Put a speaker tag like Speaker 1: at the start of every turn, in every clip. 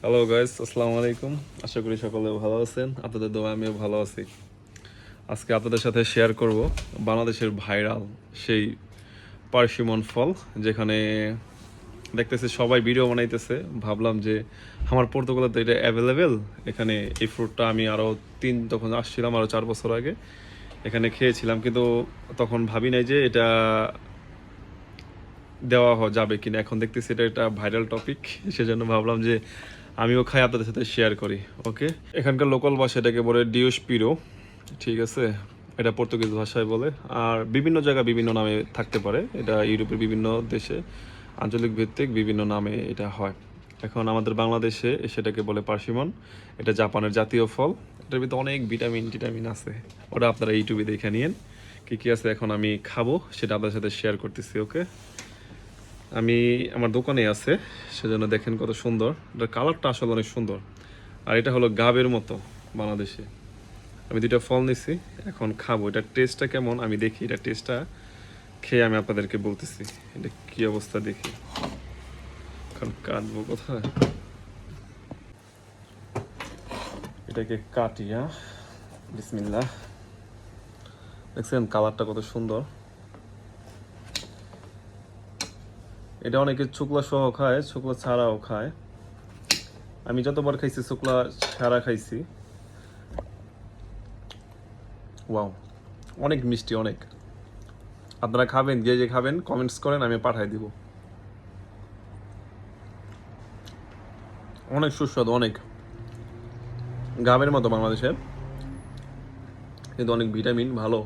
Speaker 1: Hello guys, আসসালামু আলাইকুম। আশা করি সকলে ভালো আছেন। আপনাদের দোয়া আমিও ভালো আছি। আজকে আপনাদের সাথে শেয়ার করব বাংলাদেশের ভাইরাল সেই পার্সিমন ফল, যেখানে দেখতেছি সবাই ভিডিও বানাইতেছে। ভাবলাম যে আমার পর্তুগালে তো এটা অ্যাভেলেবেল। এখানে এই ফ্রুটটা আমি তখন আসছিলাম আরও 4 বছর আগে এখানে খেয়েছিলাম, কিন্তু তখন ভাবি নাই যে এটা যাবে কিনা। এখন দেখতেছি এটা একটা ভাইরাল টপিক, সেজন্য ভাবলাম যে আমিও খাই, আপনাদের সাথে শেয়ার করি। ওকে, এখানকার লোকাল ভাষা এটাকে বলে ডিওসপিরো, ঠিক আছে? এটা পর্তুগিজ ভাষায় বলে। আর বিভিন্ন জায়গায় বিভিন্ন নামে থাকতে পারে। এটা ইউরোপের বিভিন্ন দেশে আঞ্চলিক ভিত্তিক বিভিন্ন নামে এটা হয়। এখন আমাদের বাংলাদেশে সেটাকে বলে পার্সিমন। এটা জাপানের জাতীয় ফল। এটার ভিতরে অনেক ভিটামিন আছে। ওটা আপনারা ইউটিউবে দেখে নিন কী কী আছে। এখন আমি খাবো, সেটা আপনাদের সাথে শেয়ার করতেছি। ওকে, আমার দোকানে আছে, সেজন্য দেখেন কত সুন্দর। এটার কালারটা আসলে অনেক সুন্দর। আর এটা হলো গাবের মতো বাংলাদেশে। আমি দুইটা ফল নিছি, এখন খাবো। এটার টেস্টটা কেমন আমি দেখি। এটার টেস্টটা খেয়ে আমি আপনাদেরকে বলতেছি এটা কি অবস্থা দেখি। এখন কাটবো কোথায়, এটাকে কাটি। বিসমিল্লাহ। দেখছেন কালারটা কত সুন্দর। এটা অনেকে শুকলা সহ খায়, শুকলা ছাড়াও খায়। আমি যতবার খাইছি শুকলা ছাড়া খাইছি। ওয়াও, অনেক মিষ্টি, অনেক। আপনারা খাবেন, যে যে খাবেন কমেন্টস করেন, আমি পাঠাই দিব। অনেক সুস্বাদু, অনেক গাবের মতো বাংলাদেশের, কিন্তু অনেক ভিটামিন, ভালো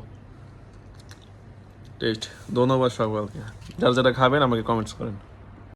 Speaker 1: টেস্ট। ধন্যবাদ সকলকে। যারা যারা খাবেন আমাকে কমেন্টস করেন।